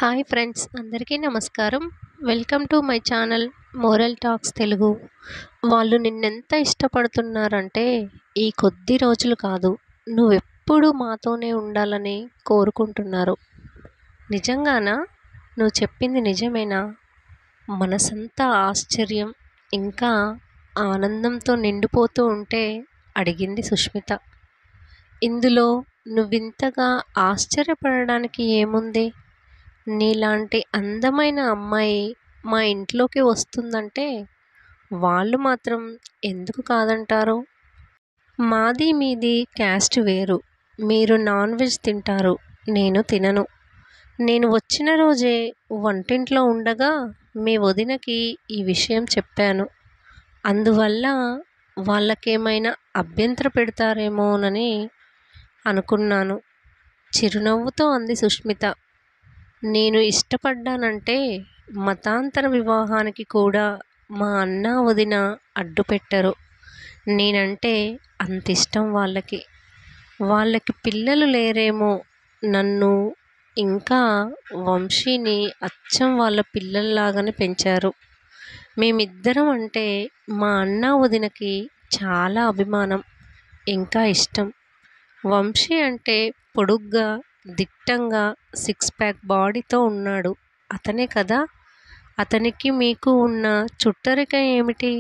Hi friends, అందరికీ నమస్కారం. Welcome to my channel moral talks Telugu. వాళ్ళు నిన్నెంత ఇష్టపడుతున్నారంటే ఈ కొద్ది రోజులు కాదు, నువ్వెప్పుడు మాతోనే ఉండాలని కోరుకుంటున్నారు. నిజంగానా? నువ్వు చెప్పింది నిజమేనా? మనసంతా ఆశ్చర్యం ఇంకా ఆనందంతో నిండిపోతూ ఉంటే అడిగింది సుష్మిత. ఇందులో నువ్వింతగా ఆశ్చర్యపడడానికి ఏముంది? నీలాంటి అందమైన అమ్మాయి మా ఇంట్లోకి వస్తుందంటే వాళ్ళు మాత్రం ఎందుకు కాదంటారు? మాది మీది క్యాస్ట్ వేరు. మీరు నాన్ వెజ్ తింటారు, నేను తినను. నేను వచ్చిన రోజే వంటింట్లో ఉండగా మీ వదినకి ఈ విషయం చెప్పాను. అందువల్ల వాళ్ళకేమైనా అభ్యంతర పెడతారేమోనని అనుకున్నాను. చిరునవ్వుతో అంది సుష్మిత. నేను ఇష్టపడ్డానంటే మతాంతర వివాహానికి కూడా మా అన్న వదిన అడ్డుపెట్టరు. నేనంటే అంత ఇష్టం వాళ్ళకి. వాళ్ళకి పిల్లలు లేరేమో. నన్ను ఇంకా వంశీని అచ్చం వాళ్ళ పిల్లల్లాగానే పెంచారు. మేమిద్దరం అంటే మా అన్న వదినకి చాలా అభిమానం ఇంకా ఇష్టం. వంశీ అంటే పొడుగ్గా దిట్టంగా 6 ప్యాక్ బాడీతో ఉన్నాడు. అతనే కదా? అతనికి మీకు ఉన్న చుట్టరికం ఏమిటి?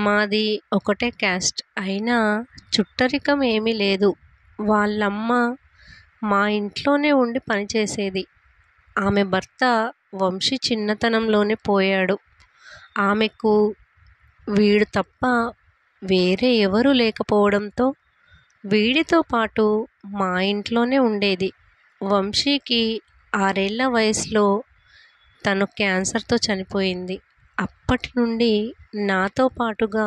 మాది ఒకటే క్యాస్ట్ అయినా చుట్టరికం ఏమీ లేదు. వాళ్ళమ్మ మా ఇంట్లోనే ఉండి పనిచేసేది. ఆమె భర్త వంశీ చిన్నతనంలోనే పోయాడు. ఆమెకు వీడు తప్ప వేరే ఎవరూ లేకపోవడంతో వీడితో పాటు మా ఇంట్లోనే ఉండేది. వంశీకి 6 ఏళ్ల వయసులో తను క్యాన్సర్తో చనిపోయింది. అప్పటి నుండి నాతో పాటుగా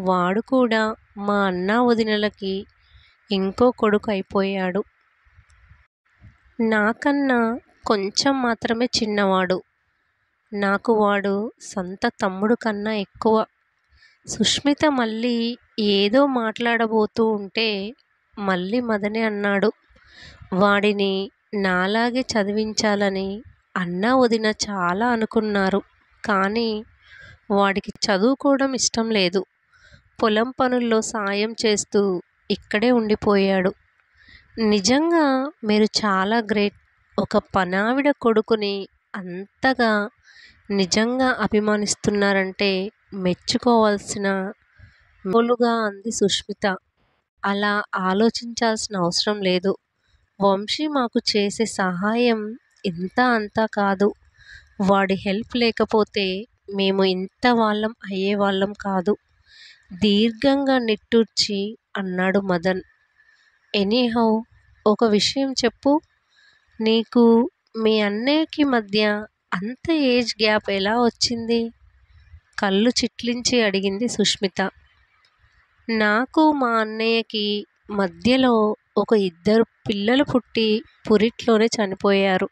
వాడు కూడా మా అన్న వదినలకి ఇంకో కొడుకు అయిపోయాడు. నాకన్నా కొంచెం మాత్రమే చిన్నవాడు. నాకు వాడు సొంత తమ్ముడు కన్నా ఎక్కువ. సుష్మిత మళ్ళీ ఏదో మాట్లాడబోతూ ఉంటే మళ్ళీ మదనే అన్నాడు. వాడిని నాలాగే చదివించాలని అన్నా వదిన చాలా అనుకున్నారు. కానీ వాడికి చదువుకోవడం ఇష్టం లేదు. పొలం పనుల్లో సాయం చేస్తూ ఇక్కడే ఉండిపోయాడు. నిజంగా మీరు చాలా గ్రేట్. ఒక పనావిడ కొడుకుని అంతగా నిజంగా అభిమానిస్తున్నారంటే మెచ్చుకోవాల్సిన మెలుగా అంది సుష్మిత. అలా ఆలోచించాల్సిన అవసరం లేదు. వంశీ మాకు చేసే సహాయం ఇంత అంతా కాదు. వాడి హెల్ప్ లేకపోతే మేము ఇంత వాళ్ళం అయ్యేవాళ్ళం కాదు. దీర్ఘంగా నిట్టూర్చి అన్నాడు మదన్. ఎనీహౌ, ఒక విషయం చెప్పు. నీకు మీ అన్నయ్యకి మధ్య అంత ఏజ్ గ్యాప్ ఎలా వచ్చింది? కళ్ళు చిట్లించి అడిగింది సుష్మిత. నాకు మా అన్నయ్యకి మధ్యలో ఒక 2 పిల్లలు పుట్టి పురిట్లోనే చనిపోయారు.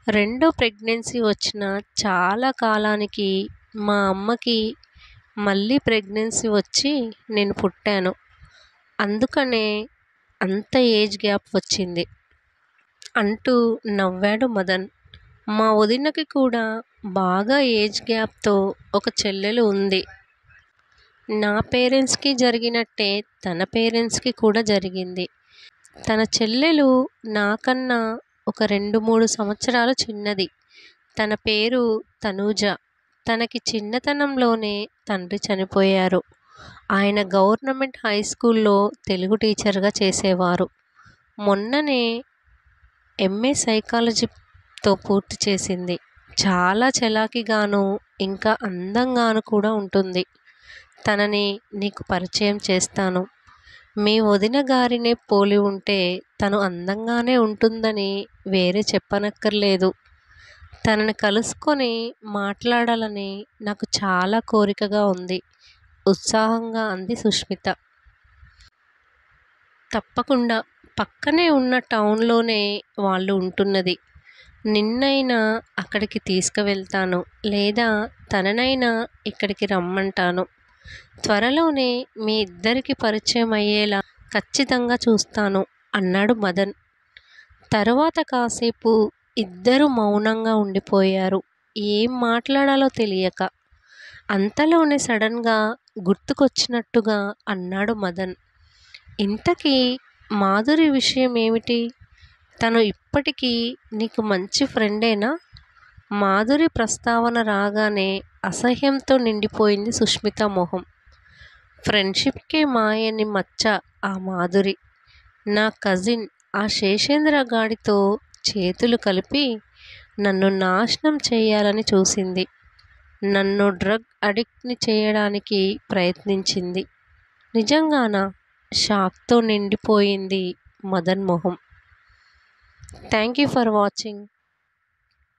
రెండో ప్రెగ్నెన్సీ వచ్చిన చాలా కాలానికి మా అమ్మకి మళ్ళీ ప్రెగ్నెన్సీ వచ్చి నేను పుట్టాను. అందుకనే అంత ఏజ్ గ్యాప్ వచ్చింది అంటూ నవ్వాడు మదన్. మా వదినకి కూడా బాగా ఏజ్ గ్యాప్తో ఒక చెల్లెలు ఉంది. నా పేరెంట్స్కి జరిగినట్టే తన పేరెంట్స్కి కూడా జరిగింది. తన చెల్లెలు నాకన్నా ఒక 2-3 సంవత్సరాలు చిన్నది. తన పేరు తనూజ. తనకి చిన్నతనంలోనే తండ్రి చనిపోయారు. ఆయన గవర్నమెంట్ హై స్కూల్లో తెలుగు టీచర్గా చేసేవారు. మొన్ననే ఎంఏ సైకాలజీతో పూర్తి చేసింది. చాలా చలాకీగాను ఇంకా అందంగాను కూడా ఉంటుంది. తనని నీకు పరిచయం చేస్తాను. మీ వదిన గారినే పోలి ఉంటే తను అందంగానే ఉంటుందని వేరే చెప్పనక్కర్లేదు. తనని కలుసుకొని మాట్లాడాలని నాకు చాలా కోరికగా ఉంది ఉత్సాహంగా అంది సుష్మిత. తప్పకుండా. పక్కనే ఉన్న టౌన్లోనే వాళ్ళు ఉంటున్నది. నిన్నైనా అక్కడికి తీసుకువెళ్తాను, లేదా తననైనా ఇక్కడికి రమ్మంటాను. త్వరలోనే మీ ఇద్దరికి పరిచయం అయ్యేలా ఖచ్చితంగా చూస్తాను అన్నాడు మదన్. తరువాత కాసేపు ఇద్దరూ మౌనంగా ఉండిపోయారు. ఏం మాట్లాడాలో తెలియక. అంతలోనే సడన్‌గా గుర్తుకొచ్చినట్టుగా అన్నాడు మదన్. ఇంతకీ మాధురి విషయం ఏమిటి? తను ఇప్పటికీ నీకు మంచి ఫ్రెండేనా? మాధురి ప్రస్తావన రాగానే అసహ్యంతో నిండిపోయింది సుష్మిత మొహం. ఫ్రెండ్షిప్‌కే మాయని మచ్చ ఆ మాధురి. నా కజిన్ ఆ శేషేంద్ర గాడితో చేతులు కలిపి నన్ను నాశనం చేయాలని చూసింది. నన్ను డ్రగ్ అడిక్ట్‌ని చేయడానికి ప్రయత్నించింది. నిజంగానా? షాక్‌తో నిండిపోయింది మదన్ మొహం. Thank you for watching.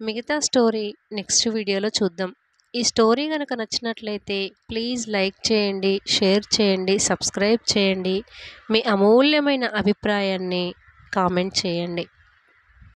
మిగతా స్టోరీ నెక్స్ట్ వీడియోలో చూద్దాం. ఈ స్టోరీ కనుక నచ్చినట్లయితే ప్లీజ్ లైక్ చేయండి, షేర్ చేయండి, సబ్స్క్రైబ్ చేయండి. మీ అమూల్యమైన అభిప్రాయాన్ని కామెంట్ చేయండి.